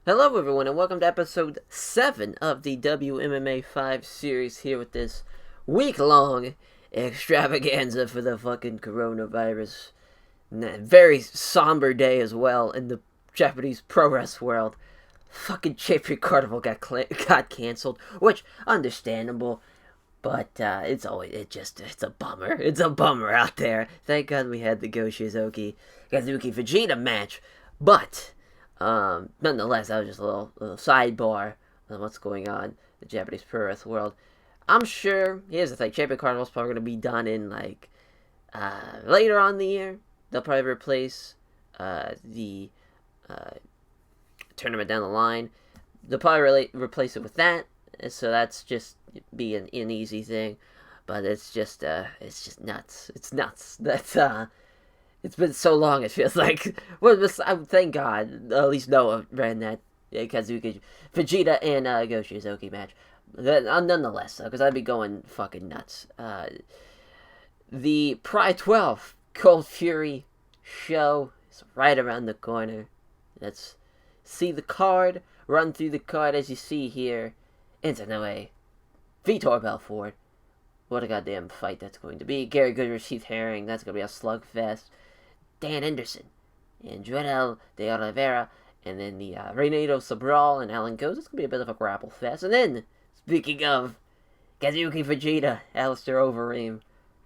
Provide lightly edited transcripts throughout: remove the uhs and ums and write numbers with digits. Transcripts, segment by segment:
Hello everyone and welcome to episode 7 of the WMMA 5 series here with this week-long extravaganza for the fucking coronavirus. Very somber day as well in the Japanese pro wrestling world. Fucking Champion Carnival got cancelled, which, understandable, but it's a bummer. It's a bummer out there. Thank God we had the Kazuki Fujita match, but nonetheless, that was just a little sidebar on what's going on in the Japanese pro wrestling world. I'm sure, here's the thing, Champion Carnival's probably going to be done in, later on in the year. They'll probably replace the tournament down the line. They'll probably replace it with that, so that's just be an easy thing. But it's just nuts. It's nuts. It's been so long, it feels like. Well, thank God, at least Noah ran that Kazuki, Fujita, and Kazuki match. Nonetheless, because I'd be going fucking nuts. The Pride 12 Cold Fury show is right around the corner. Let's see the card, run through the card as you see here. Into no way. Vitor Belfort. What a goddamn fight that's going to be. Gary Goodrich, Heath, that's going to be a slugfest. Dan Henderson and Joel de Oliveira, and then the Renato, Sobral, and Alistair. It's going to be a bit of a grapple fest. And then, speaking of Kazuki, Fujita, Alistair, Overeem,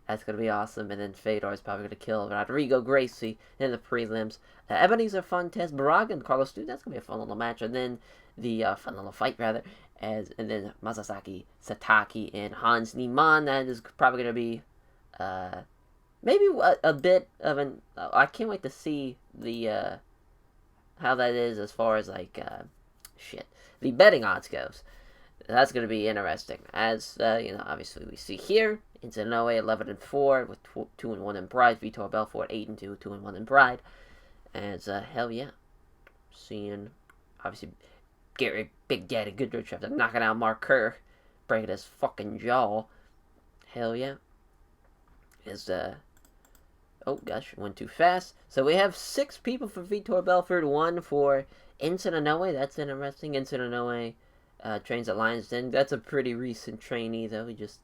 that's going to be awesome. And then Fedor is probably going to kill Rodrigo, Gracie in the prelims. Ebenezer, Fontes, Baraga, and Carlos Dude. That's going to be a fun little match. And then the fun little fight, rather. And then Masasaki, Taki, and Hans Niemann. That is probably going to be maybe a bit of an... I can't wait to see the how that is as far as the betting odds goes. That's going to be interesting. As obviously we see here, into no way 11-4 with 2-1 in Pride. Vitor Belfort 8-2, 2-1 in Pride. As hell yeah, seeing obviously Gary Big Daddy Goodrich after knocking out Mark Kerr, breaking his fucking jaw. Hell yeah. Oh gosh, went too fast. So we have 6 people for Vitor Belfort, 1 for Enson Inoue. That's interesting. Enson Inoue trains at Lions Den. That's a pretty recent trainee, though. He just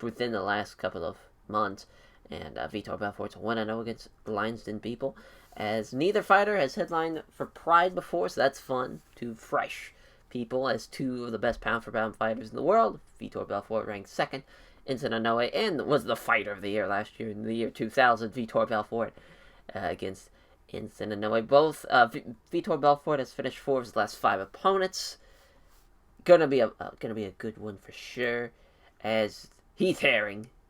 within the last couple of months. And Vitor Belfort's 1-0 against the Lions Den people. As neither fighter has headlined for Pride before, so that's fun. 2 fresh people as 2 of the best pound-for-pound fighters in the world. Vitor Belfort ranked 2nd. Enson Inoue, and was the fighter of the year last year, in the year 2000, Vitor Belfort against Enson Inoue. Both, Vitor Belfort has finished 4 of his last 5 opponents. Gonna be a good one for sure. As Heath,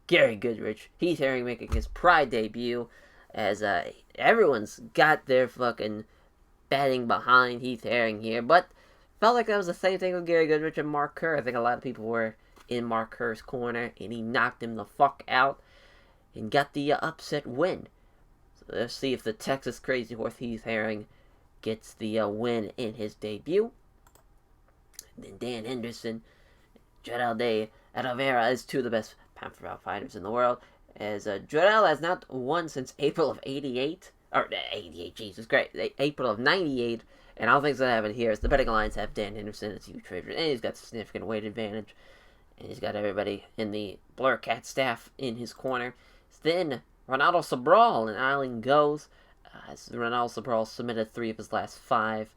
Gary Goodrich, Heath making his Pride debut, as everyone's got their fucking batting behind Heath here, but felt like that was the same thing with Gary Goodrich and Mark Kerr. I think a lot of people were in Mark Kerr's corner, and he knocked him the fuck out and got the upset win. So let's see if the Texas Crazy Horse Heath gets the win in his debut. And then Dan Henderson, Joel de Oliveira is 2 of the best pound-for-pound fighters in the world, as Joel has not won since April of 88, or 88, Jesus Christ, April of 98, and I don't think it's going to happen here, as the betting lines have Dan Henderson as huge favorite, and he's got significant weight advantage. And he's got everybody in the Blur Cat staff in his corner. Then Renato Sobral and Island goes. Renato Sobral submitted 3 of his last 5.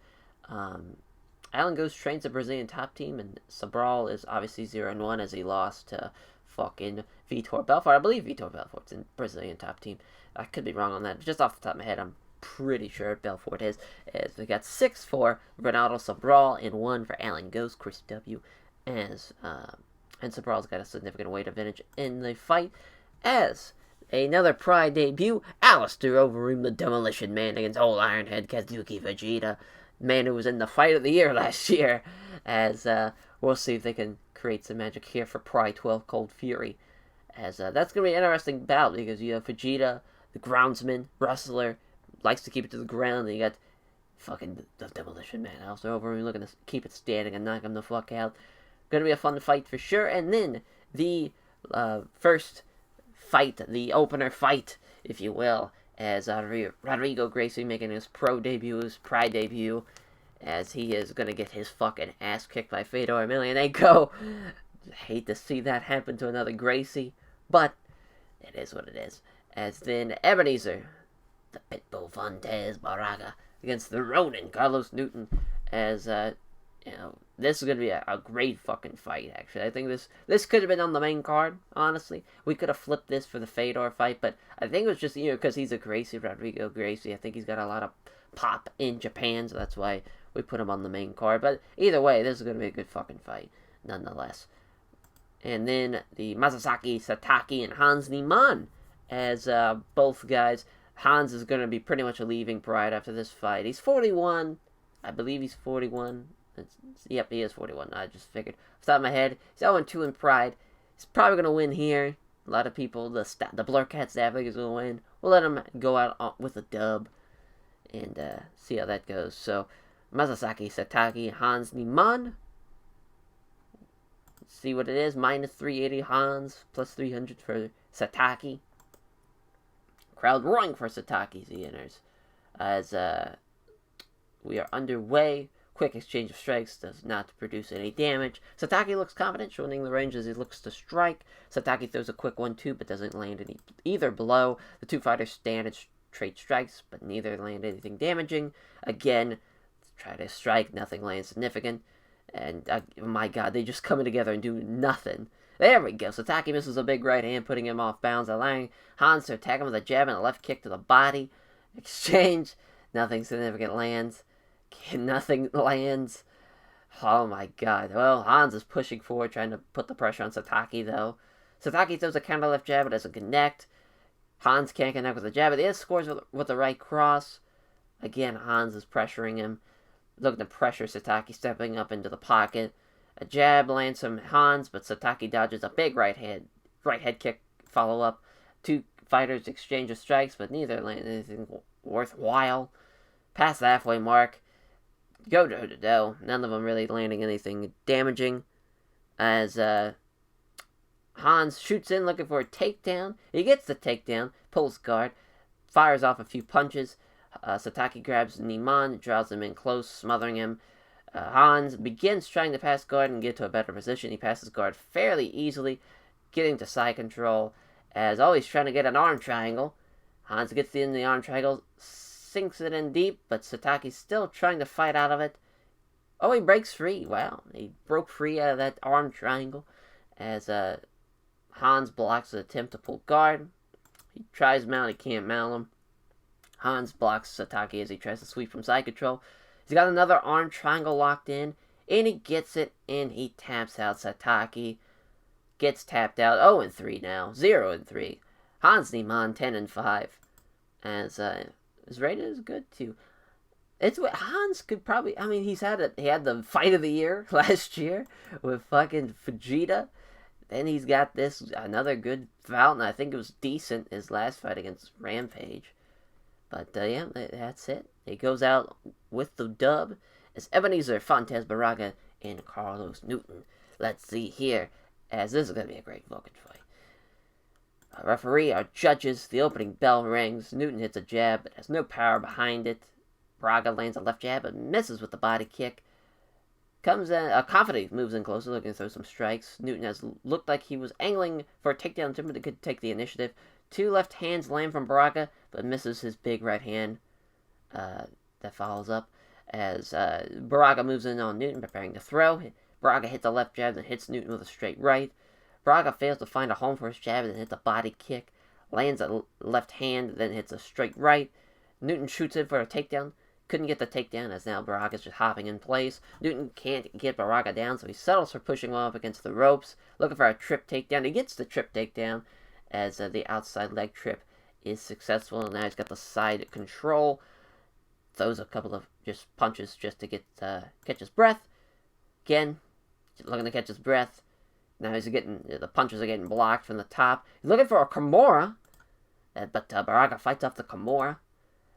Island goes trains the Brazilian top team, and Sobral is obviously 0-1 as he lost to fucking Vitor Belfort. I believe Vitor Belfort's in Brazilian top team. I could be wrong on that. Just off the top of my head, I'm pretty sure Belfort is. As we got 6 for Renato Sobral and 1 for Alan Goes, Chris W. As and Sobral's got a significant weight advantage in the fight. As another Pride debut, Alistair Overeem, the Demolition Man, against Old Ironhead Kazuki Fujita, man who was in the fight of the year last year. As we'll see if they can create some magic here for Pride 12 Cold Fury. As that's going to be an interesting bout, because you have Fujita, the groundsman, wrestler, likes to keep it to the ground, and you got fucking the Demolition Man, Alistair Overeem, looking to keep it standing and knock him the fuck out. Going to be a fun fight for sure. And then the first fight, the opener fight, if you will, as Rodrigo Gracie making his pro debut, his Pride debut, as he is going to get his fucking ass kicked by Fedor Emelianenko. Hate to see that happen to another Gracie, but it is what it is. As then Ebenezer, the Pitbull Fontes Baraga, against the Ronin, Carlos Newton, as, this is going to be a great fucking fight, actually. I think this could have been on the main card, honestly. We could have flipped this for the Fedor fight, but I think it was just, because he's a Gracie, Rodrigo Gracie. I think he's got a lot of pop in Japan, so that's why we put him on the main card. But either way, this is going to be a good fucking fight, nonetheless. And then the Masasaki Sataki and Hans Niemann, as both guys. Hans is going to be pretty much a leaving pride after this fight. He's 41. I believe he's 41. Yep, he is 41. I just figured. Off the top of my head, he's 0-2 in pride. He's probably going to win here. A lot of people, the Blurcat staff think he's going to win. We'll let him go out with a dub and see how that goes. So, Masasaki Sataki, Hans Niemann. Let's see what it is. Minus 380 Hans, plus 300 for Sataki. Crowd roaring for Sataki as he enters. As we are underway. Quick exchange of strikes does not produce any damage. Sataki looks confident, shortening the range as he looks to strike. Sataki throws a quick 1-2, but doesn't land either blow. The two fighters stand and trade strikes, but neither land anything damaging. Again, try to strike, nothing lands significant. And, my god, they just coming together and do nothing. There we go. Sataki misses a big right hand, putting him off bounds, allowing Hans to attack him with a jab and a left kick to the body. Exchange. Nothing significant lands. Nothing lands. Oh my god. Well, Hans is pushing forward, trying to put the pressure on Sataki, though. Sataki throws a counter left jab, but doesn't connect. Hans can't connect with the jab, but the scores with the right cross. Again, Hans is pressuring him. Looking to pressure Sataki, stepping up into the pocket. A jab lands from Hans, but Sataki dodges a big right head kick follow-up. Two fighters exchange of strikes, but neither land anything worthwhile. Past the halfway mark. Go toe-to-toe. None of them really landing anything damaging. As Hans shoots in looking for a takedown. He gets the takedown, pulls guard, fires off a few punches. Sataki grabs Niemann, draws him in close, smothering him. Hans begins trying to pass guard and get to a better position. He passes guard fairly easily, getting to side control, as always trying to get an arm triangle. Hans gets in the arm triangle, sinks it in deep, but Sataki's still trying to fight out of it. Oh, he breaks free. Wow, he broke free out of that arm triangle, as Hans blocks the attempt to pull guard. He tries mount, he can't mount him. Hans blocks Sataki as he tries to sweep from side control. He's got another arm triangle locked in, and he gets it, and he taps out Sataki. Gets tapped out. 0-3 now. 0-3. Hans Niemann 10-5. As his rating is good too. It's what Hans could probably. I mean, he had the fight of the year last year with fucking Fujita. Then he's got another good bout, and I think it was decent his last fight against Rampage. But yeah, that's it. He goes out with the dub as Ebenezer, Fontes Baraga, and Carlos Newton. Let's see here, as this is going to be a great fucking fight. Our referee, our judges, the opening bell rings. Newton hits a jab, but has no power behind it. Baraga lands a left jab, but misses with the body kick. Comes in, confidently moves in closer, looking to throw some strikes. Newton has looked like he was angling for a takedown attempt, but could take the initiative. Two left hands land from Baraga, but misses his big right hand that follows up. As Baraga moves in on Newton, preparing to throw. Baraga hits a left jab, then hits Newton with a straight right. Baraga fails to find a home for his jab, and then hits a body kick. Lands a left hand, then hits a straight right. Newton shoots in for a takedown. Couldn't get the takedown, as now Baraga's just hopping in place. Newton can't get Baraga down, so he settles for pushing him up against the ropes. Looking for a trip takedown. He gets the trip takedown, as the outside leg trip is successful. And now he's got the side control. Throws a couple of just punches just to get catch his breath. Again, looking to catch his breath. Now the punches are getting blocked from the top. He's looking for a Kimura, but Baraga fights off the Kimura.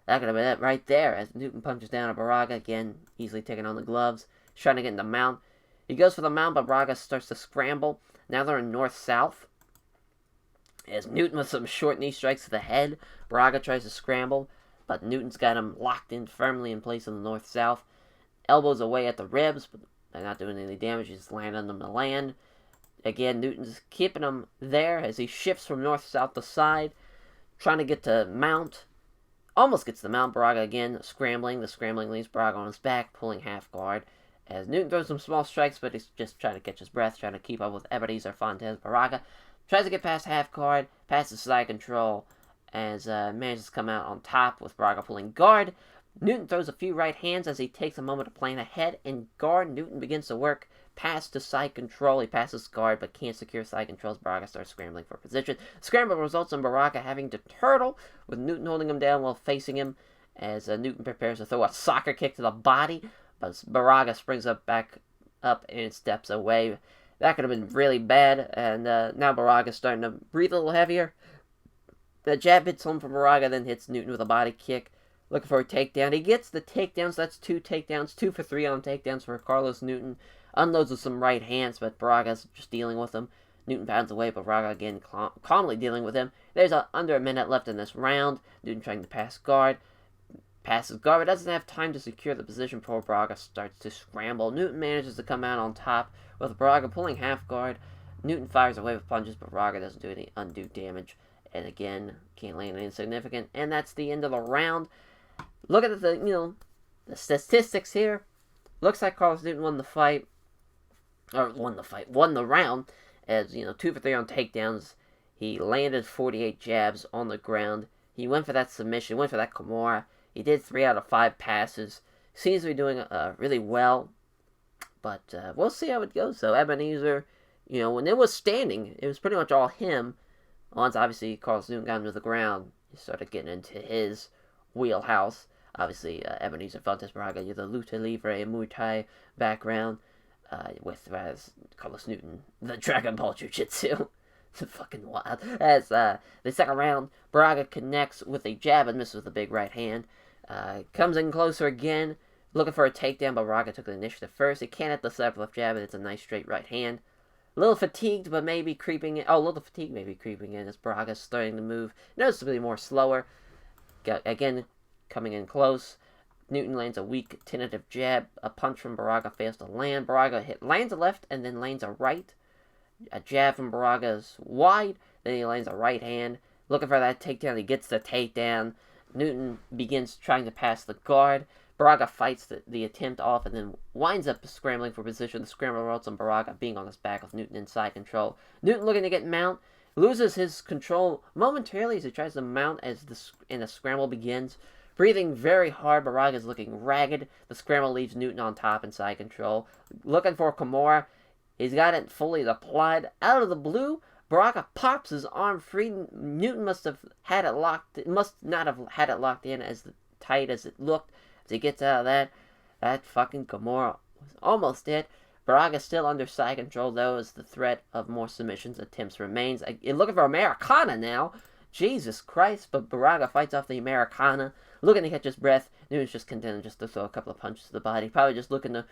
That could have been it right there, as Newton punches down at Baraga, again, easily taking on the gloves. He's trying to get in the mount. He goes for the mount, but Baraga starts to scramble. Now they're in north-south. As Newton with some short knee strikes to the head. Baraga tries to scramble, but Newton's got him locked in firmly in place in the north-south. elbows away at the ribs, but they're not doing any damage. He's just landing them to land. Again, Newton's keeping him there as he shifts from north-south to side, trying to get to mount. Almost gets to mount. Baraga again scrambling. The scrambling leaves Baraga on his back, pulling half guard. As Newton throws some small strikes, but he's just trying to catch his breath, trying to keep up with Ebenezer Fontes. Baraga tries to get past half guard, passes side control, as manages to come out on top with Baraga pulling guard. Newton throws a few right hands as he takes a moment to plan ahead and guard. Newton begins to work pass to side control. He passes guard but can't secure side control as Baraga starts scrambling for position. Scramble results in Baraga having to turtle, with Newton holding him down while facing him as Newton prepares to throw a soccer kick to the body, but Baraga springs back up and steps away. That could have been really bad, and now Baraga's starting to breathe a little heavier. The jab hits home from Baraga, then hits Newton with a body kick. Looking for a takedown. He gets the takedown, so that's 2 takedowns. 2 for 3 on takedowns for Carlos Newton. Unloads with some right hands, but Baraga's just dealing with him. Newton pounds away, but Baraga again calmly dealing with him. There's under a minute left in this round. Newton trying to pass guard. Passes guard, but doesn't have time to secure the position before Baraga starts to scramble. Newton manages to come out on top with Baraga pulling half guard. Newton fires away with punches, but Baraga doesn't do any undue damage. And again, can't land anything significant. And that's the end of the round. Look at the statistics here. Looks like Carlos Newton won the round. As, 2 for 3 on takedowns. He landed 48 jabs on the ground. He went for that submission, went for that Kimura. He did 3 out of 5 passes. Seems to be doing really well. But we'll see how it goes. So Ebenezer, when it was standing, it was pretty much all him. Once, obviously, Carlos Newton got him to the ground, he started getting into his wheelhouse. Obviously, Ebenezer Fontes Baraga, the Lucha Libre and Muay Thai background, with Carlos Newton, the Dragon Ball Jiu-Jitsu. Fucking wild. As the second round, Baraga connects with a jab and misses with a big right hand. Comes in closer again, looking for a takedown, but Baraga took the initiative first. He can't hit the side left jab, but it's a nice straight right hand. A little fatigued, but maybe creeping in. As Baraga's starting to move noticeably more slower. Again, coming in close. Newton lands a weak, tentative jab. A punch from Baraga fails to land. Baraga lands a left and then lands a right. A jab from Baraga is wide. Then he lands a right hand. Looking for that takedown. He gets the takedown. Newton begins trying to pass the guard. Baraga fights the attempt off and then winds up scrambling for position. The scramble results on Baraga being on his back with Newton in side control. Newton looking to get mount. Loses his control momentarily as he tries to mount and the scramble begins. Breathing very hard, Baraga is looking ragged. The scramble leaves Newton on top in side control. Looking for Kimura. He's got it fully applied. Out of the blue, Baraga pops his arm free. Newton must not have had it locked in as tight as it looked. As he gets out of that fucking Kimura was almost it. Baraga still under side control, though, as the threat of more submissions attempts remains. You're looking for Americana now. Jesus Christ, but Baraga fights off the Americana. Looking to catch his breath. Newton's just content just to throw a couple of punches to the body. Probably just looking to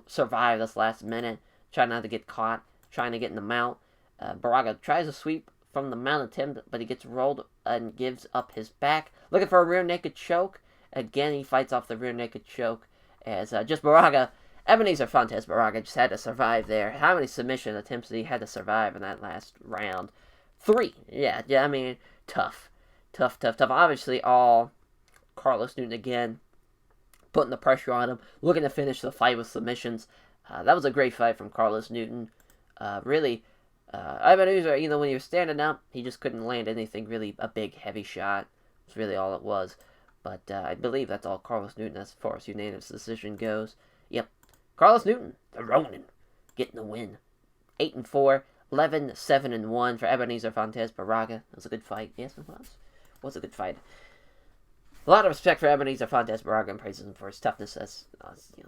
survive this last minute. Trying not to get caught. Trying to get in the mount. Baraga tries to sweep from the mount attempt, but he gets rolled and gives up his back. Looking for a rear naked choke. Again, he fights off the rear naked choke. As just Baraga, Ebenezer Fontes Baraga just had to survive there. How many submission attempts did he had to survive in that last round? 3. Yeah, I mean, tough. Obviously, all Carlos Newton again, putting the pressure on him, looking to finish the fight with submissions. That was a great fight from Carlos Newton. Really, Ebenezer, when he was standing up, he just couldn't land anything really, a big, heavy shot. That's really all it was. But I believe that's all Carlos Newton as far as unanimous decision goes. Yep. Carlos Newton, the Ronin, getting the win. 8-4, 11-7-1 for Ebenezer Fontes Baraga. That was a good fight. Yes, it was. It was a good fight. A lot of respect for Ebenezer Fontes Baraga and praises him for his toughness.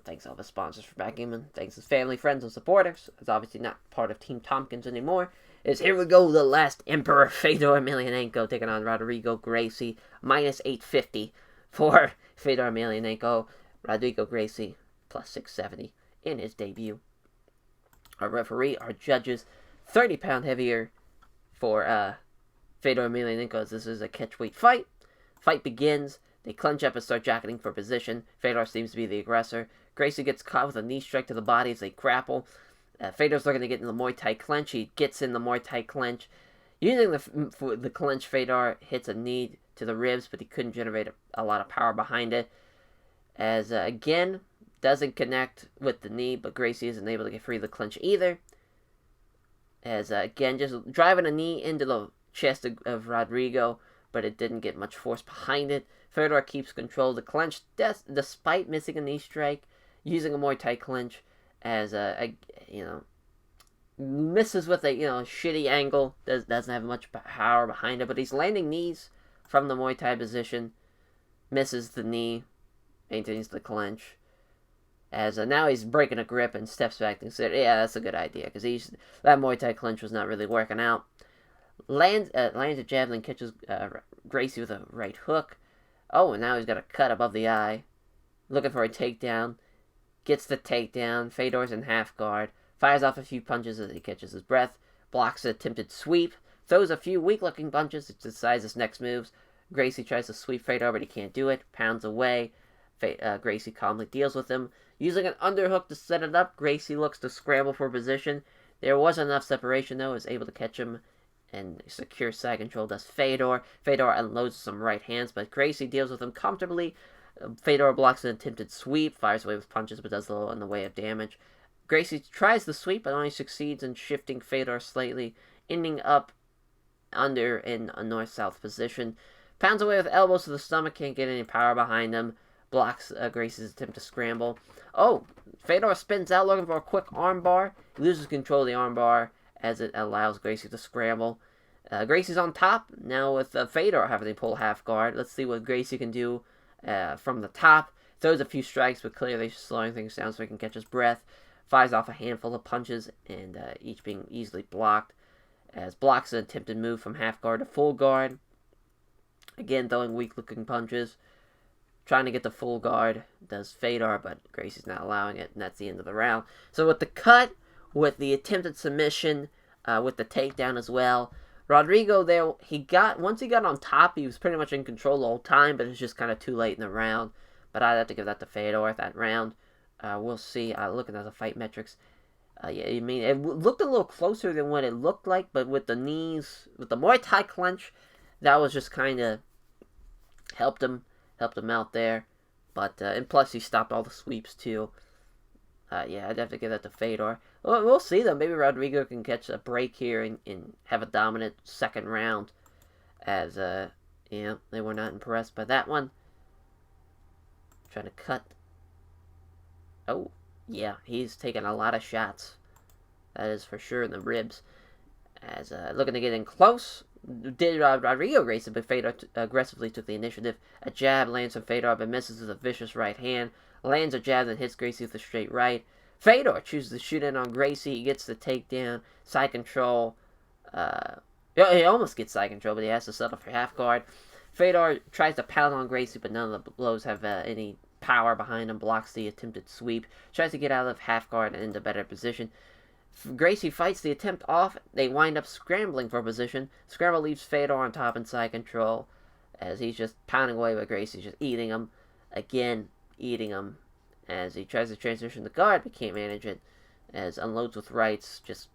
Thanks all of his sponsors for backing him, and thanks his family, friends, and supporters. He's obviously not part of Team Tompkins anymore. Here we go, the last Emperor, Fedor Emelianenko, taking on Rodrigo Gracie. Minus 850 for Fedor Emelianenko. Rodrigo Gracie, plus 670 in his debut. Our referee, our judges, 30-pound heavier for Fedor Emelianenko, as this is a catchweight fight. Fight begins. They clinch up and start jacketing for position. Fedor seems to be the aggressor. Gracie gets caught with a knee strike to the body as they grapple. Fedor's looking to get in the Muay Thai clinch. He gets in the Muay Thai clinch. Using the clinch, Fedor hits a knee to the ribs, but he couldn't generate a lot of power behind it. As, again, doesn't connect with the knee, but Gracie isn't able to get free of the clinch either. As, again, just driving a knee into the chest of Rodrigo, but it didn't get much force behind it. Fedor keeps control of the clinch, despite missing a knee strike, using a Muay Thai clinch, as, misses with a, shitty angle, doesn't have much power behind it, but he's landing knees from the Muay Thai position, misses the knee, maintains the clinch, as now he's breaking a grip and steps back and said, yeah, that's a good idea, because that Muay Thai clinch was not really working out. Lands a jab, then catches Gracie with a right hook. Oh, and now he's got a cut above the eye. Looking for a takedown. Gets the takedown. Fedor's in half guard. Fires off a few punches as he catches his breath. Blocks an attempted sweep. Throws a few weak-looking punches to decide his next moves. Gracie tries to sweep Fedor, but he can't do it. Pounds away. Gracie calmly deals with him. Using an underhook to set it up, Gracie looks to scramble for position. There wasn't enough separation, though. Was able to catch him and secure side control does Fedor. Fedor unloads some right hands, but Gracie deals with him comfortably. Fedor blocks an attempted sweep, fires away with punches, but does little in the way of damage. Gracie tries the sweep, but only succeeds in shifting Fedor slightly, ending up under in a north-south position. Pounds away with elbows to the stomach, can't get any power behind him. Blocks Gracie's attempt to scramble. Oh, Fedor spins out looking for a quick armbar. He loses control of the armbar as it allows Gracie to scramble. Gracie's on top, now with Fedor having to pull half guard. Let's see what Gracie can do from the top. Throws a few strikes, but clearly slowing things down so he can catch his breath. Fires off a handful of punches, and each being easily blocked. As blocks an attempted move from half guard to full guard. Again, throwing weak-looking punches. Trying to get the full guard does Fedor, but Gracie's not allowing it, and that's the end of the round. So with the cut, with the attempted submission, with the takedown as well, Rodrigo there, once he got on top, he was pretty much in control the whole time, but it's just kind of too late in the round. But I'd have to give that to Fedor that round. We'll see. Looking at the fight metrics, it looked a little closer than what it looked like, but with the knees, with the Muay Thai clinch, that was just kind of helped him out there. But and plus he stopped all the sweeps too. I'd have to give that to Fedor. Well, we'll see though. Maybe Rodrigo can catch a break here and have a dominant second round. As they were not impressed by that one. Trying to cut. Oh, yeah, he's taking a lot of shots. That is for sure in the ribs. As looking to get in close. Did Rodrigo race it, but Fedor aggressively took the initiative. A jab lands from Fedor, but misses with a vicious right hand. Lands a jab that hits Gracie with a straight right. Fedor chooses to shoot in on Gracie. He gets the takedown. Side control. He almost gets side control, but he has to settle for half guard. Fedor tries to pound on Gracie, but none of the blows have any power behind him. Blocks the attempted sweep. Tries to get out of half guard and into better position. Gracie fights the attempt off. They wind up scrambling for position. Scramble leaves Fedor on top in side control, as he's just pounding away with Gracie, just eating him. Again, eating him, as he tries to transition the guard, but can't manage it, as unloads with rights, just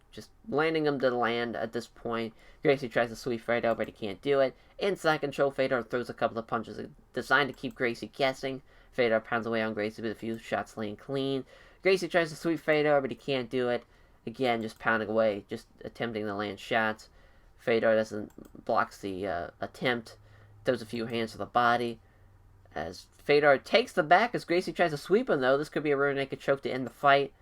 landing him to land at this point. Gracie tries to sweep Fedor, but he can't do it. Inside control, Fedor throws a couple of punches designed to keep Gracie guessing. Fedor pounds away on Gracie with a few shots laying clean. Gracie tries to sweep Fedor, but he can't do it. Again, just pounding away, just attempting to land shots. Fedor blocks the attempt, throws a few hands to the body. As Fedor takes the back as Gracie tries to sweep him, though. This could be a rear naked choke to end the fight.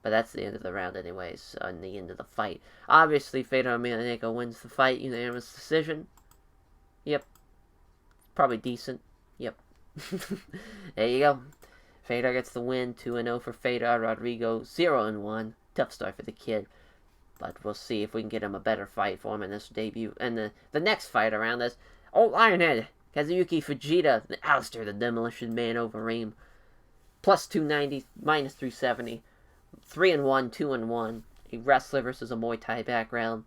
But that's the end of the round anyways, and the end of the fight. Obviously, Fedor Emelianenko wins the fight, unanimous decision. Yep. Probably decent. Yep. There you go. Fedor gets the win, 2-0 for Fedor. Rodrigo, 0-1. Tough start for the kid. But we'll see if we can get him a better fight for him in this debut. And the next fight around this, Old Ironhead, Kazuki Fujita, Alistair, the Demolition Man, Overeem. Plus 290, minus 370. 3-1, 2-1. A wrestler versus a Muay Thai background.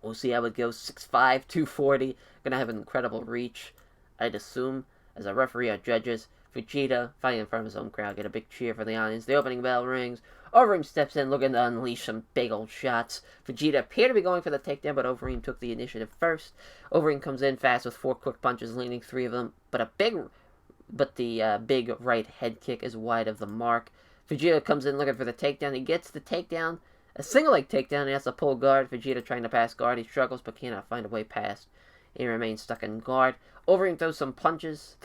We'll see how it goes. 6'5", 240. Gonna have an incredible reach. I'd assume, as a referee or judges. Fujita, fighting in front of his own crowd, get a big cheer for the audience. The opening bell rings. Overeem steps in, looking to unleash some big old shots. Fujita appeared to be going for the takedown, but Overeem took the initiative first. Overeem comes in fast with 4 quick punches, landing 3 of them, but the big right head kick is wide of the mark. Fujita comes in looking for the takedown. He gets the takedown, a single leg takedown. He has to pull guard. Fujita trying to pass guard. He struggles but cannot find a way past. He remains stuck in guard. Overeem throws out some punches,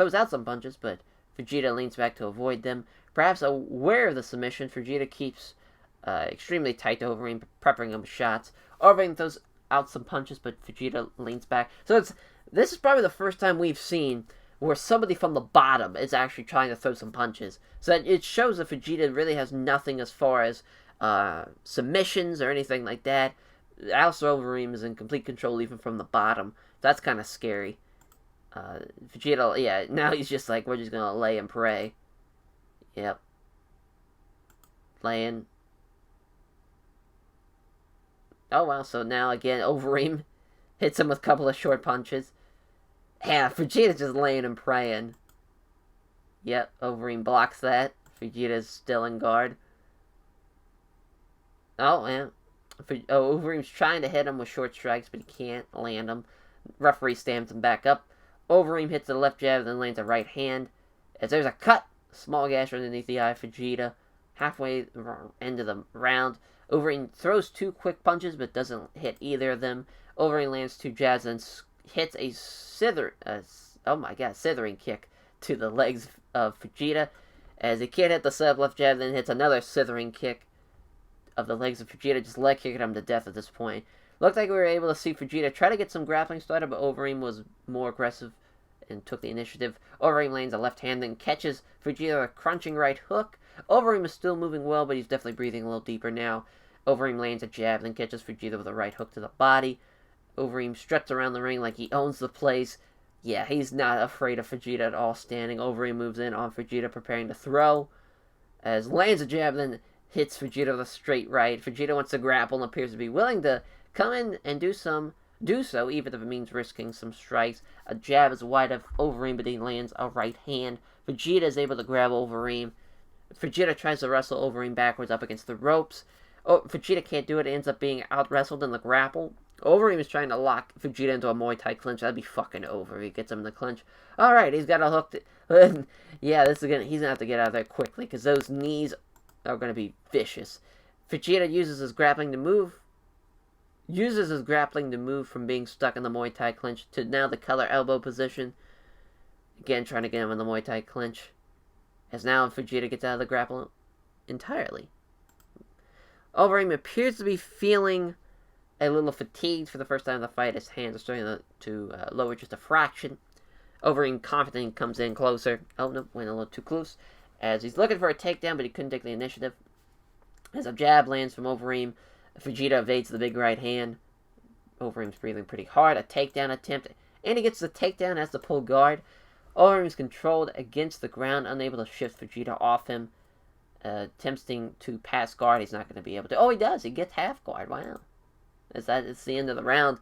but Fujita leans back to avoid them. Perhaps aware of the submission, Fujita keeps extremely tight to Overeem, prepping him with shots. Overeem throws out some punches, but Fujita leans back. So this is probably the first time we've seen where somebody from the bottom is actually trying to throw some punches. So it shows that Fujita really has nothing as far as submissions or anything like that. Alistair Overeem is in complete control even from the bottom. That's kind of scary. Fujita, yeah, now he's just like, we're just going to lay and pray. Yep. Laying. Oh, wow, so now again, Overeem hits him with a couple of short punches. Yeah, Fujita's just laying and praying. Yep, Overeem blocks that. Fujita's still in guard. Oh, yeah. Overeem's trying to hit him with short strikes, but he can't land them. Referee stamps him back up. Overeem hits the left jab, then lands a right hand. As there's a cut, small gash underneath the eye of Fujita. Halfway into the round, Overeem throws 2 quick punches, but doesn't hit either of them. Overeem lands 2 jabs and hits a sithering kick to the legs of Fujita. As he can't hit the sub left jab, then hits another sithering kick of the legs of Fujita, just leg kicking him to death at this point. Looked like we were able to see Fujita try to get some grappling started, but Overeem was more aggressive and took the initiative. Overeem lands a left hand, then catches Fujita with a crunching right hook. Overeem is still moving well, but he's definitely breathing a little deeper now. Overeem lands a jab, then catches Fujita with a right hook to the body. Overeem struts around the ring like he owns the place. Yeah, he's not afraid of Fujita at all standing. Overeem moves in on Fujita, preparing to throw. As lands a jab, then hits Fujita with a straight right. Fujita wants to grapple and appears to be willing to come in and do so, even if it means risking some strikes. A jab is wide of Overeem, but he lands a right hand. Fujita is able to grab Overeem. Fujita tries to wrestle Overeem backwards up against the ropes. Fujita can't do it. It ends up being out-wrestled in the grapple. Overeem is trying to lock Fujita into a Muay Thai clinch. That'd be fucking over. He gets him in the clinch. Alright, he's got a hook. Yeah, he's going to have to get out of there quickly, because those knees are going to be vicious. Fujita uses his grappling to move from being stuck in the Muay Thai clinch to now the collar elbow position. Again, trying to get him in the Muay Thai clinch. As now Fujita gets out of the grapple entirely. Overeem appears to be feeling a little fatigued for the first time in the fight. His hands are starting to lower just a fraction. Overeem confidently comes in closer. Oh, no, went a little too close. As he's looking for a takedown, but he couldn't take the initiative. As a jab lands from Overeem, Fujita evades the big right hand. Overeem's breathing pretty hard. A takedown attempt. And he gets the takedown, has to pull guard. Overeem's controlled against the ground, unable to shift Fujita off him. Attempting to pass guard, he's not going to be able to. Oh, he does. He gets half guard. Wow. It's the end of the round.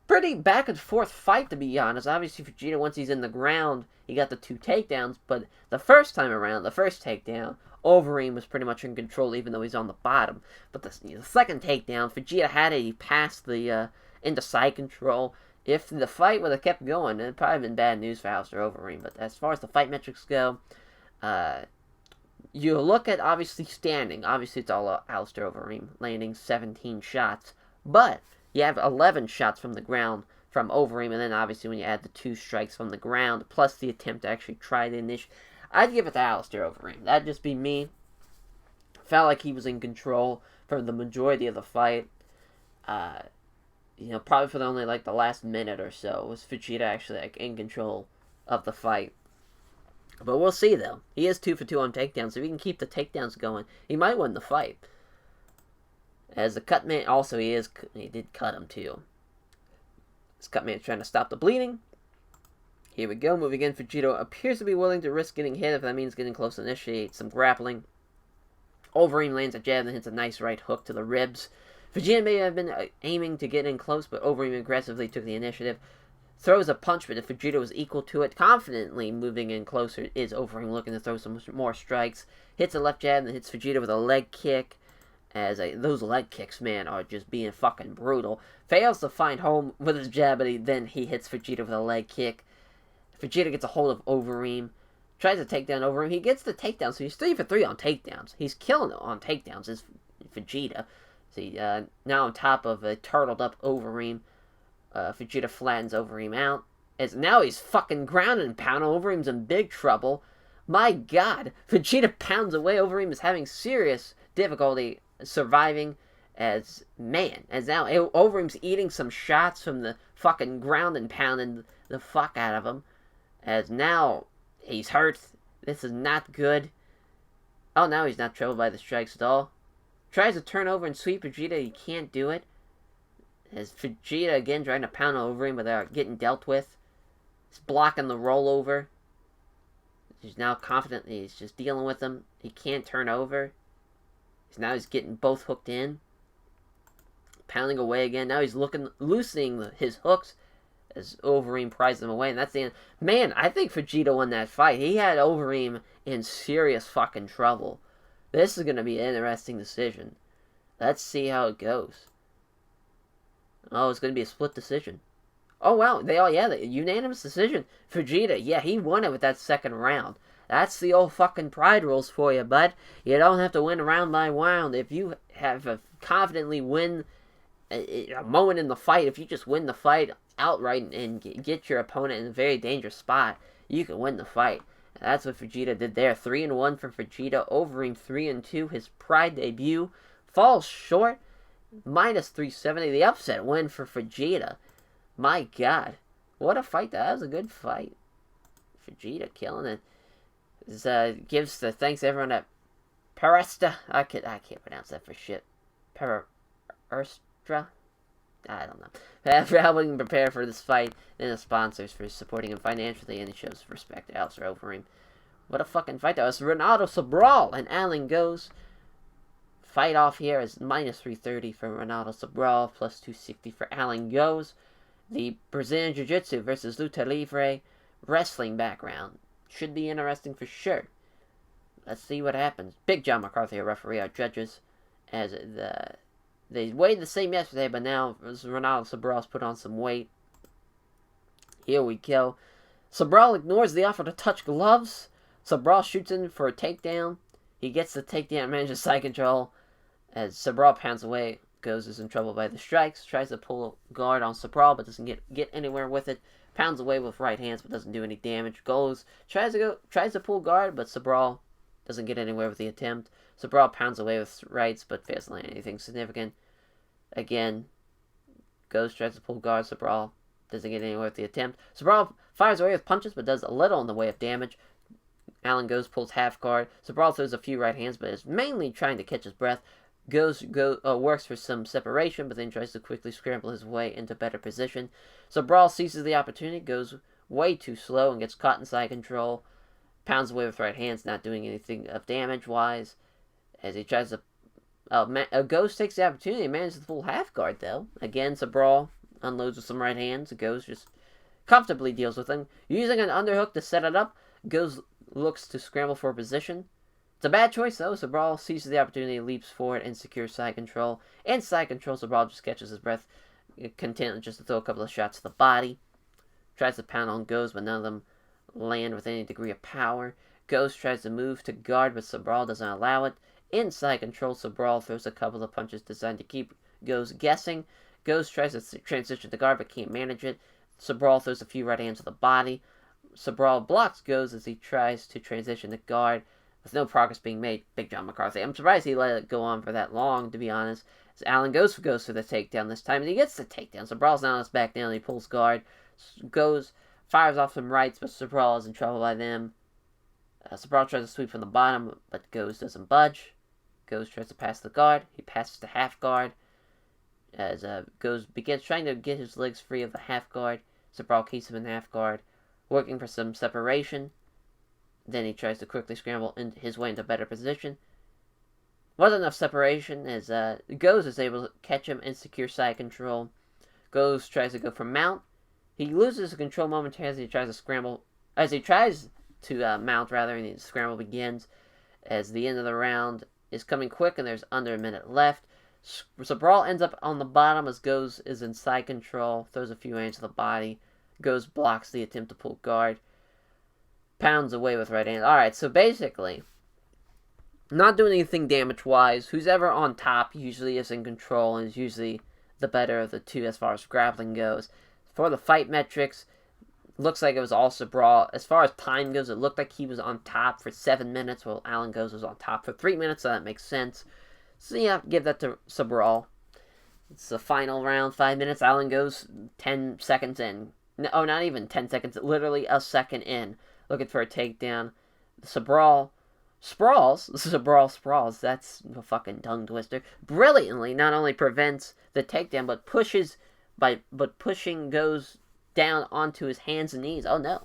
Pretty back and forth fight, to be honest. Obviously, Fujita, once he's in the ground, he got the 2 takedowns. But the first time around, the first takedown, Overeem was pretty much in control, even though he's on the bottom. But the second takedown, Fujita had it. He passed the into side control. If the fight would have kept going, it'd probably been bad news for Alistair Overeem. But as far as the fight metrics go, you look at, obviously, standing. Obviously, it's all Alistair Overeem, landing 17 shots. But you have 11 shots from the ground from Overeem, and then, obviously, when you add the 2 strikes from the ground, plus the attempt to actually try the initial, I'd give it to Alistair Overeem. That'd just be me. Felt like he was in control for the majority of the fight. Probably for only, the last minute or so was Fujita actually, in control of the fight. But we'll see, though. He is 2 for 2 on takedowns, so if he can keep the takedowns going, he might win the fight. As the cut man, also he did cut him, too. This cut man's trying to stop the bleeding. Here we go, moving in. Fujita appears to be willing to risk getting hit if that means getting close to initiate some grappling. Overeem lands a jab and hits a nice right hook to the ribs. Fujita may have been aiming to get in close, but Overeem aggressively took the initiative. throws a punch, but if Fujita was equal to it, confidently moving in closer is Overeem, looking to throw some more strikes. Hits a left jab and hits Fujita with a leg kick. Those leg kicks, man, are just being fucking brutal. Fails to find home with his jab, but then he hits Fujita with a leg kick. Fujita gets a hold of Overeem. Tries to take down Overeem. He gets the takedown, so he's 3 for 3 on takedowns. He's killing it on takedowns, is Fujita. See, now on top of a turtled up Overeem. Fujita flattens Overeem out. As now he's fucking grounded and pounding. Overeem's in big trouble. My god. Fujita pounds away. Overeem is having serious difficulty surviving. As now Overeem's eating some shots from the fucking ground and pounding the fuck out of him. As now he's hurt. This is not good. Oh, now he's not troubled by the strikes at all. Tries to turn over and sweep Fujita. He can't do it. As Fujita again trying to pound Overeem, but they're getting dealt with. He's blocking the rollover. He's now confident. He's just dealing with him. He can't turn over. He's getting both hooked in. Pounding away again. Now he's loosening his hooks as Overeem pries them away. And that's the end. Man, I think Fujita won that fight. He had Overeem in serious fucking trouble. This is going to be an interesting decision. Let's see how it goes. Oh, it's going to be a split decision. Oh, wow. The unanimous decision. Fujita, yeah, he won it with that second round. That's the old fucking pride rules for you, bud. You don't have to win round by round. If you have confidently win a moment in the fight, if you just win the fight outright and get your opponent in a very dangerous spot, you can win the fight. That's what Fujita did there. 3-1 for Fujita. Overeem 3-2. His pride debut falls short. Minus 370. The upset win for Fujita. My god. What a fight. That was a good fight. Fujita killing it. Gives the thanks to everyone at Peresta. I can't pronounce that for shit. Perestra? I don't know. For helping prepare for this fight. And the sponsors for supporting him financially. And he shows respect to Alistair Overeem. What a fucking fight that was. Renato Sobral and Alan goes. Fight off here is minus 330 for Renato Sobral, plus 260 for Alan goes. The Brazilian Jiu-Jitsu versus Luta Livre wrestling background. Should be interesting for sure. Let's see what happens. Big John McCarthy, a referee, our judges. As they weighed the same yesterday, but now Renato Sobral's put on some weight. Here we go. Sobral ignores the offer to touch gloves. Sobral shoots in for a takedown. He gets the takedown, manages side control. As Sobral pounds away, goes is in trouble by the strikes. Tries to pull guard on Sobral, but doesn't get anywhere with it. Pounds away with right hands, but doesn't do any damage. Tries to pull guard, but Sobral doesn't get anywhere with the attempt. Sobral pounds away with rights, but fails to land anything significant. Again, tries to pull guard. Sobral doesn't get anywhere with the attempt. Sobral fires away with punches, but does a little in the way of damage. Alan pulls half guard. Sobral throws a few right hands, but is mainly trying to catch his breath. Works for some separation, but then tries to quickly scramble his way into better position. Sobral seizes the opportunity, goes way too slow, and gets caught in side control. Pounds away with right hands, not doing anything of damage-wise. As he tries to... Ghost takes the opportunity and manages the full half guard, though. Again, Sobral unloads with some right hands. Ghost just comfortably deals with him. Using an underhook to set it up, Ghost looks to scramble for a position. It's a bad choice, though. Sobral seizes the opportunity, leaps forward, and secures side control. And side control, Sobral just catches his breath, content just to throw a couple of shots to the body. Tries to pound on Ghost, but none of them land with any degree of power. Ghost tries to move to guard, but Sobral doesn't allow it. In side control, Sobral throws a couple of punches designed to keep Ghost guessing. Ghost tries to transition to guard, but can't manage it. Sobral throws a few right hands to the body. Sobral blocks Ghost as he tries to transition to guard. With no progress being made, Big John McCarthy. I'm surprised he let it go on for that long, to be honest. As Alan goes for the takedown this time, and he gets the takedown. Sobral's now on his back down, and he pulls guard. Fires off some rights, but Sobral is in trouble by them. Sobral tries to sweep from the bottom, but Ghost doesn't budge. Ghost tries to pass the guard. He passes to half guard. As Ghost begins trying to get his legs free of the half guard. Sobral keeps him in half guard, working for some separation. Then he tries to quickly scramble his way into better position. Wasn't enough separation as Ghost is able to catch him and secure side control. Ghost tries to go for mount. He loses control momentarily as he tries to scramble, as he tries to mount rather, and the scramble begins as the end of the round is coming quick and there's under a minute left. Sobral ends up on the bottom as Goes is in side control, throws a few hands to the body. Goes blocks the attempt to pull guard. Pounds away with right hand. Alright, so basically, not doing anything damage-wise. Who's ever on top usually is in control and is usually the better of the two as far as grappling goes. For the fight metrics, looks like it was all Sobral. As far as time goes, it looked like he was on top for 7 minutes, while Alan Goes was on top for 3 minutes, so that makes sense. So yeah, give that to Sobral. It's the final round, 5 minutes. Alan Goes 10 seconds in. No, not even 10 seconds, literally a second in. Looking for a takedown. Sobral sprawls, that's a fucking tongue twister. Brilliantly, not only prevents the takedown, but pushing Goes down onto his hands and knees. Oh no.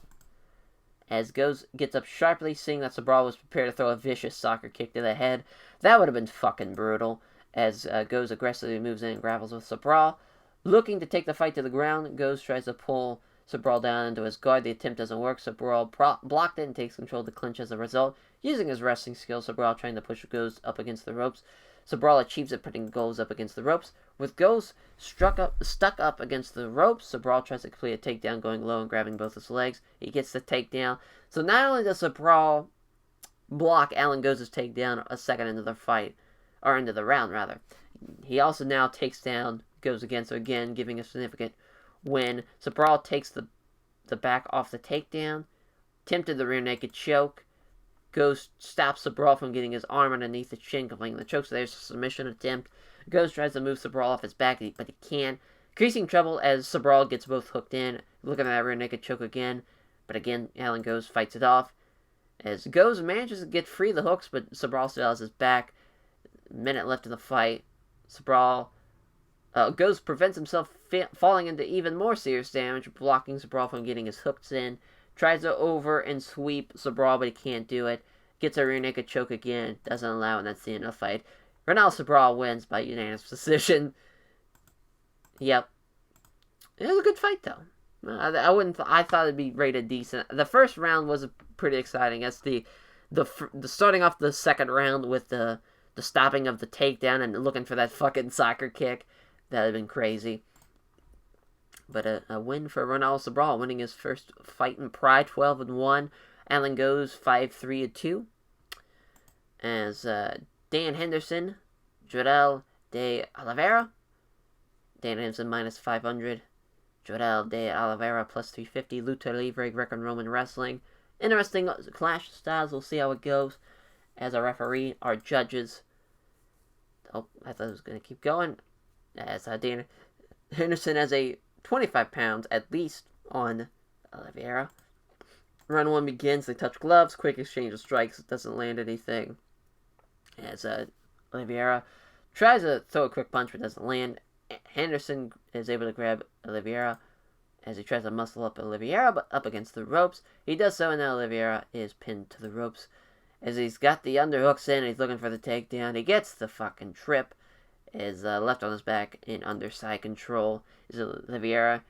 As Goes gets up sharply, seeing that Sobral was prepared to throw a vicious soccer kick to the head. That would have been fucking brutal. As Goes aggressively moves in and grapples with Sobral. Looking to take the fight to the ground, Goes tries to pull Sobral down into his guard. The attempt doesn't work. Sobral blocked it and takes control of the clinch as a result. Using his wrestling skills, Sobral trying to push Goes up against the ropes. Sobral achieves it, putting Goes up against the ropes. With Goes stuck up against the ropes, Sobral tries to complete a takedown, going low and grabbing both his legs. He gets the takedown. So not only does Sobral block Alan Goes' takedown a second into the fight, or into the round rather, he also now takes down Goes again, so again giving a significant win. Sobral takes the back off the takedown, attempted the rear naked choke. Goes stops Sobral from getting his arm underneath the chin, completing the choke, so there's a submission attempt. Goes tries to move Sobral off his back, but he can't. Increasing trouble as Sobral gets both hooked in. Looking at that rear naked choke again, but again, Alan Goes fights it off. As Goes manages to get free of the hooks, but Sobral still has his back. Minute left in the fight. Sobral Goes prevents himself falling into even more serious damage, blocking Sobral from getting his hooks in. Tries to over and sweep Sobral, but he can't do it. Gets a rear naked choke again. Doesn't allow it, and that's the end of the fight. Renato Sobral wins by unanimous decision. Yep. It was a good fight, though. I thought it'd be rated decent. The first round was pretty exciting. That's the starting off the second round with the stopping of the takedown and looking for that fucking soccer kick. That would have been crazy. But a win for Renato Sobral, winning his first fight in Pride, 12-1. Alan Goes 5-3-2. As Dan Henderson, Jorel de Oliveira. Dan Henderson minus 500. Jorel de Oliveira plus 350. Lucha Libre, Greco-Roman Wrestling. Interesting clash of styles. We'll see how it goes. As a referee, our judges. Oh, I thought it was going to keep going. As Dan Henderson has a 25 pounds at least on Oliveira. Round one begins. They touch gloves. Quick exchange of strikes. It doesn't land anything. As Oliveira tries to throw a quick punch but doesn't land. Henderson is able to grab Oliveira as he tries to muscle up Oliveira, but up against the ropes. He does so, and now Oliveira is pinned to the ropes. As he's got the underhooks in, he's looking for the takedown. He gets the fucking trip. Is left on his back in underside control is Oliveira.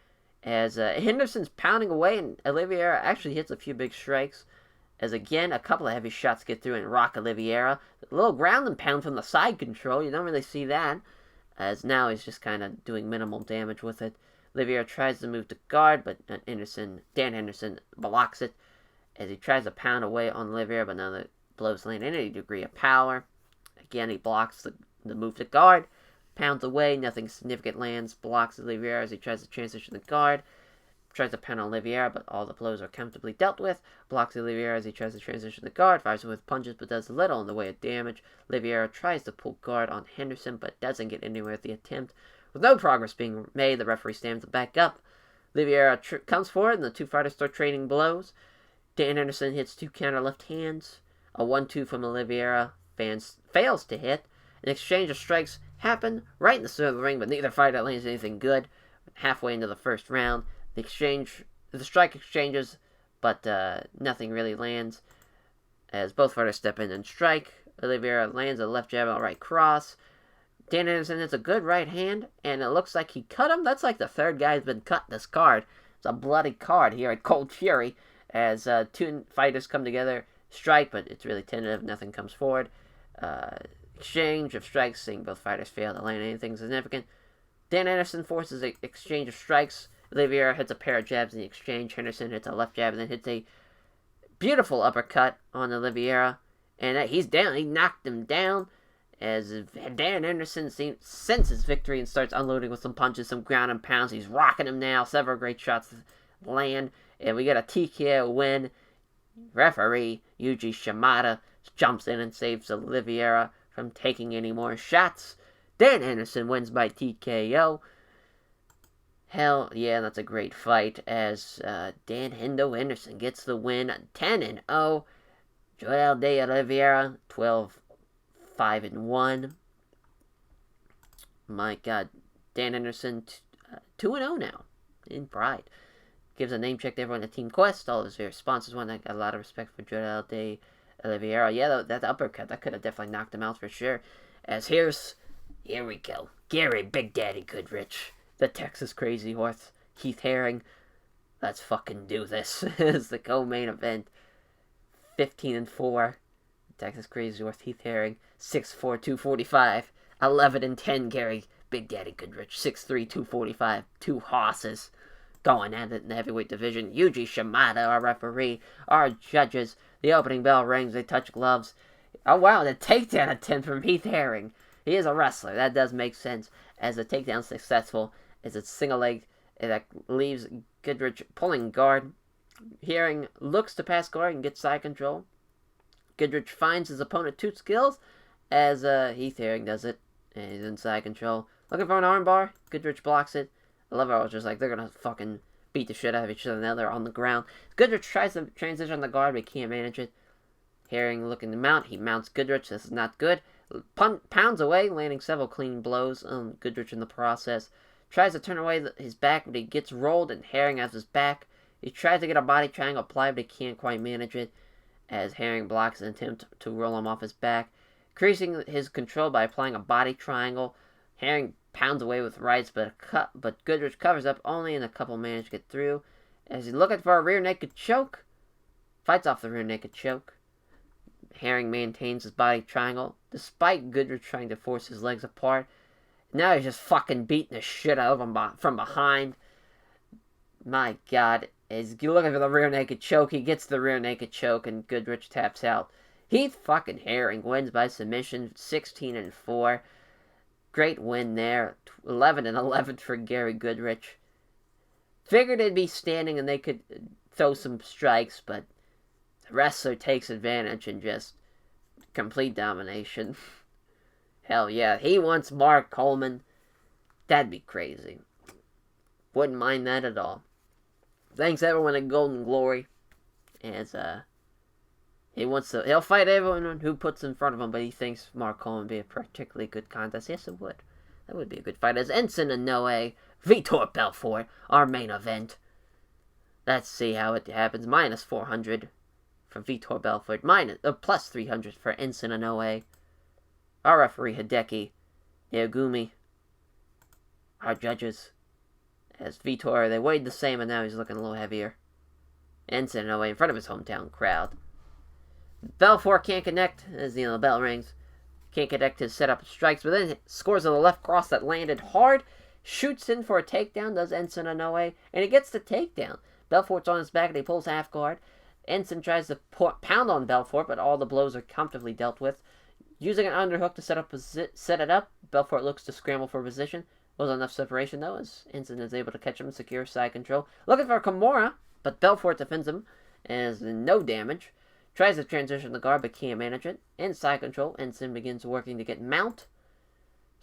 As Henderson's pounding away, and Oliveira actually hits a few big strikes. As again, a couple of heavy shots get through and rock Oliveira. A little ground and pound from the side control. You don't really see that. As now he's just kind of doing minimal damage with it. Oliveira tries to move to guard, but Dan Henderson blocks it. As he tries to pound away on Oliveira, but none of the blows land any degree of power. Again, he blocks the move to guard. Pounds away, nothing significant lands. Blocks Oliveira as he tries to transition the guard. Tries to pound on Oliveira, but all the blows are comfortably dealt with. Blocks Oliveira as he tries to transition the guard. Fires with punches, but does little in the way of damage. Oliveira tries to pull guard on Henderson, but doesn't get anywhere with the attempt. With no progress being made, the referee stands to back up. Oliveira comes forward, and the two fighters start trading blows. Dan Henderson hits two counter left hands. A 1-2 from Oliveira fails to hit. An exchange of strikes happen right in the center of the ring, but neither fighter lands anything good. Halfway into the first round, the strike exchanges, but nothing really lands. As both fighters step in and strike, Oliveira lands a left jab and a right cross. Dan Henderson hits a good right hand, and it looks like he cut him. That's like the third guy who's been cut this card. It's a bloody card here at Cold Fury as two fighters come together, strike, but it's really tentative. Nothing comes forward. Exchange of strikes, seeing both fighters fail to land anything significant. Dan Henderson forces an exchange of strikes. Vieira hits a pair of jabs in the exchange. Henderson hits a left jab and then hits a beautiful uppercut on Vieira. And he's down. He knocked him down as Dan Henderson senses victory and starts unloading with some punches, some ground and pounds. He's rocking him now. Several great shots land. And we get a TKO win. Referee Yuji Shimada jumps in and saves Vieira from taking any more shots. Dan Henderson wins by TKO. Hell yeah, that's a great fight as Dan Henderson gets the win, 10-0. Joel de Oliveira, 12-5-1. My God, Dan Henderson, 2-0 now in Pride. Gives a name check to everyone at Team Quest. All of his various sponsors won. I got a lot of respect for Joel de Oliveira. Yeah, that uppercut, that could have definitely knocked him out for sure. As here we go. Gary Big Daddy Goodrich, the Texas Crazy Horse, Heath Herring. Let's fucking do this. It's the co-main event. 15-4. Texas Crazy Horse, Heath Herring. 6'4", 245. 11-10. Gary Big Daddy Goodrich. 6'3", 245. Two horses going at it in the heavyweight division. Yuji Shimada, our referee. Our judges. The opening bell rings. They touch gloves. Oh wow, the takedown attempt from Heath Herring. He is a wrestler. That does make sense. As the takedown successful, as it's single leg that leaves Goodrich pulling guard. Herring looks to pass guard and gets side control. Goodrich finds his opponent too skills as Heath Herring does it. And he's in side control. Looking for an armbar. Goodrich blocks it. I love how it's just like they're going to fucking beat the shit out of each other now. They're on the ground. Goodrich tries to transition on the guard, but he can't manage it. Herring looking to mount. He mounts Goodrich. This is not good. Pounds away, landing several clean blows on Goodrich in the process. Tries to turn away his back, but he gets rolled, and Herring has his back. He tries to get a body triangle applied, but he can't quite manage it, as Herring blocks an attempt to roll him off his back. Increasing his control by applying a body triangle. Herring pounds away with rights, but Goodrich covers up only, and a couple manage to get through. As he's looking for a rear naked choke, fights off the rear naked choke. Herring maintains his body triangle, despite Goodrich trying to force his legs apart. Now he's just fucking beating the shit out of him from behind. My God. As you're looking for the rear naked choke, he gets the rear naked choke, and Goodrich taps out. Heath fucking Herring wins by submission, 16-4. Great win there. 11-11 for Gary Goodrich. Figured it'd be standing and they could throw some strikes, but the wrestler takes advantage and just complete domination. Hell yeah. He wants Mark Coleman. That'd be crazy. Wouldn't mind that at all. Thanks everyone at Golden Glory. As he'll fight everyone who puts in front of him, but he thinks Mark Coleman would be a particularly good contest. Yes, it would. That would be a good fight. As Ensign Inoue, Vitor Belfort, our main event. Let's see how it happens. Minus 400 for Vitor Belfort. Plus 300 for Ensign Inoue. Our referee, Hideki Yagumi. Our judges. As Vitor, they weighed the same, and now he's looking a little heavier. Ensign Inoue in front of his hometown crowd. Belfort can't connect as the bell rings. Can't connect his setup strikes, but then scores on the left cross that landed hard. Shoots in for a takedown, does Ensign Inoue, and he gets the takedown. Belfort's on his back and he pulls half guard. Ensign tries to pound on Belfort, but all the blows are comfortably dealt with. Using an underhook to set it up, Belfort looks to scramble for position. Wasn't enough separation though, as Ensign is able to catch him and secure side control. Looking for Kimura, but Belfort defends him as no damage. Tries to transition the guard, but can't manage it. In side control, Ensign begins working to get mount.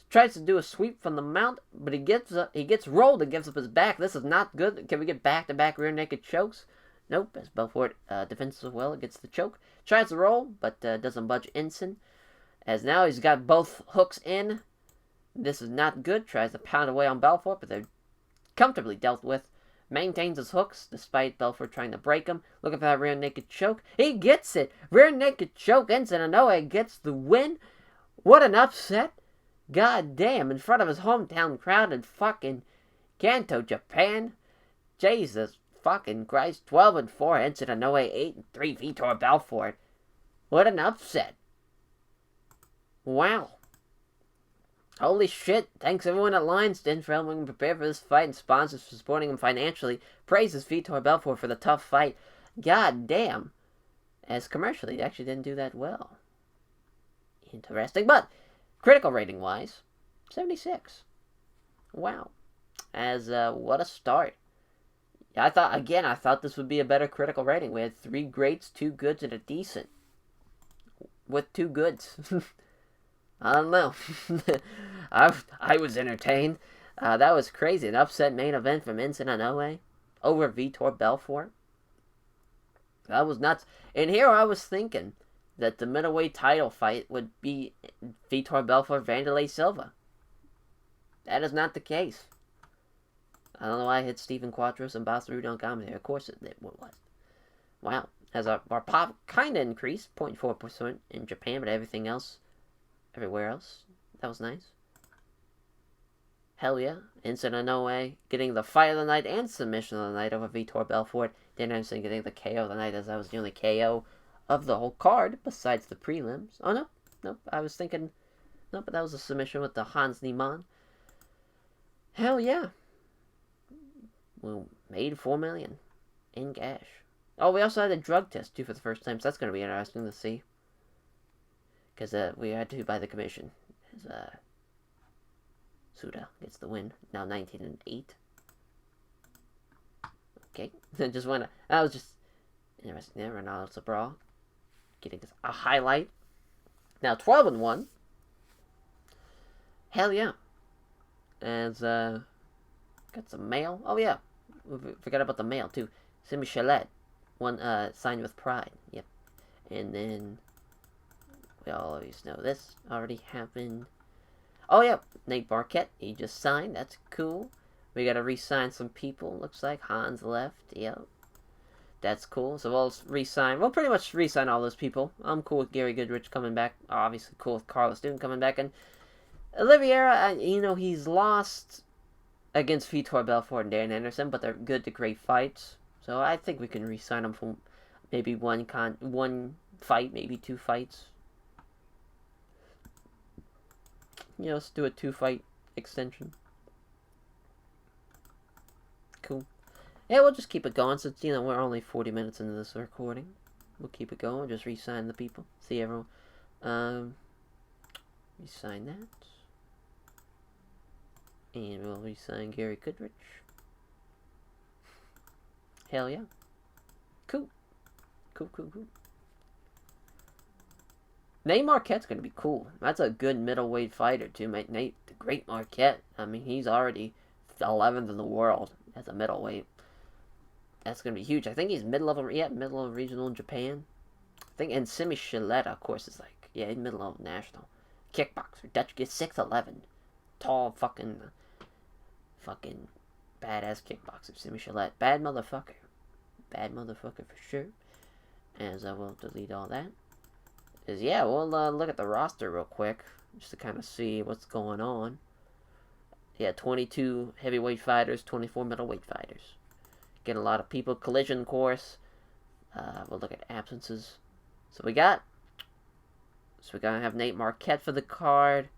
Tries to do a sweep from the mount, but he gets rolled and gives up his back. This is not good. Can we get back-to-back rear naked chokes? Nope, as Belfort defends as well. It gets the choke. Tries to roll, but doesn't budge Ensign. As now he's got both hooks in. This is not good. Tries to pound away on Belfort, but they're comfortably dealt with. Maintains his hooks, despite Belfort trying to break him. Looking for that rear naked choke. He gets it! Rear naked choke. Ensign Inoue gets the win. What an upset. God damn, in front of his hometown crowd in fucking Kanto, Japan. Jesus fucking Christ. 12-4, Enson Inoue. 8-3, Vitor Belfort. What an upset. Wow. Holy shit. Thanks everyone at Lions Den for helping me prepare for this fight and sponsors for supporting him financially. Praises Vitor Belfort for the tough fight. God damn. As commercially, it actually didn't do that well. Interesting. But, critical rating wise, 76. Wow. As, what a start. I thought this would be a better critical rating. We had 3 greats, 2 goods, and a decent. With 2 goods. I don't know. I was entertained. That was crazy. An upset main event from Enson Inoue over Vitor Belfort. That was nuts. And here I was thinking that the middleweight title fight would be Vitor Belfort, Vanderlei Silva. That is not the case. I don't know why I hit Stephen Quattros and Boss Rude on commentary. Of course it was. Wow. As our pop kind of increased, 0.4% in Japan, but everything else, everywhere else, that was nice. Hell yeah. Enson Inoue getting the fight of the night and submission of the night over Vitor Belfort. Dan Henderson getting the KO of the night, as that was the only KO of the whole card, besides the prelims. Oh, no, I was thinking, no, but that was a submission with the Hans Niemann. Hell yeah. We made $4 million in cash. Oh, we also had a drug test, too, for the first time, so that's going to be interesting to see. Because we had to by the commission. As Citta gets the win, now 19-8. Okay, that was just interesting there. Renato Sobral getting a highlight. Now 12-1. Hell yeah. As got some mail. Oh yeah, we forgot about the mail too. Simi Chalet, one signed with Pride. Yep, and then we always know this already happened. Oh yeah, Nate Marquette, he just signed. That's cool. We gotta re-sign some people. Looks like Hans left. Yep. That's cool. So we'll re-sign. We'll pretty much re-sign all those people. I'm cool with Gary Goodrich coming back. Obviously cool with Carlos Dune coming back. And Vieira, he's lost against Vitor Belfort and Dan Henderson, but they're good to great fights. So I think we can re-sign them for maybe one fight, maybe 2 fights. Let's do a 2-fight extension. Cool. Yeah, we'll just keep it going since, we're only 40 minutes into this recording. We'll keep it going. Just re-sign the people. See everyone. Re-sign that. And we'll re-sign Gary Goodrich. Hell yeah. Cool. Cool. Nate Marquette's going to be cool. That's a good middleweight fighter, too. Nate, the great Marquette. I mean, he's already 11th in the world as a middleweight. That's going to be huge. I think he's mid-level regional in Japan. I think, and Simi Chalet, of course, is he's mid-level national. Kickboxer. Dutch gets 6'11". Tall, fucking badass kickboxer. Simi Chalet. Bad motherfucker for sure. As I will delete all that. We'll look at the roster real quick, just to kind of see what's going on. 22 heavyweight fighters, 24 middleweight fighters. Getting a lot of people. Collision course. We'll look at absences. So we gotta have Nate Marquette for the card.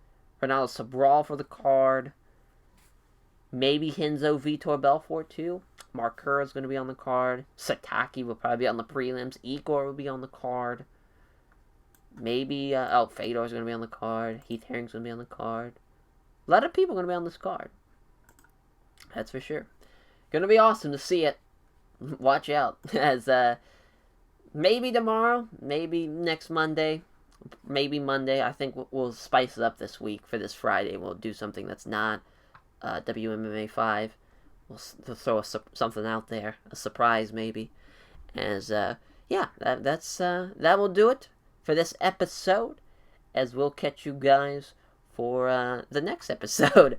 Renato Sobral for the card. Maybe Hinzo Vitor Belfort too. Mark Kerr is going to be on the card. Taki will probably be on the prelims. Igor will be on the card. Maybe, Fedor is going to be on the card. Heath Herring's going to be on the card. A lot of people are going to be on this card. That's for sure. Going to be awesome to see it. Watch out. As, maybe tomorrow. Maybe next Monday. Maybe Monday. I think we'll spice it up this week. For this Friday, we'll do something that's not WMMA 5. We'll throw something out there. A surprise, maybe. As, that will do it for this episode, as we'll catch you guys for the next episode.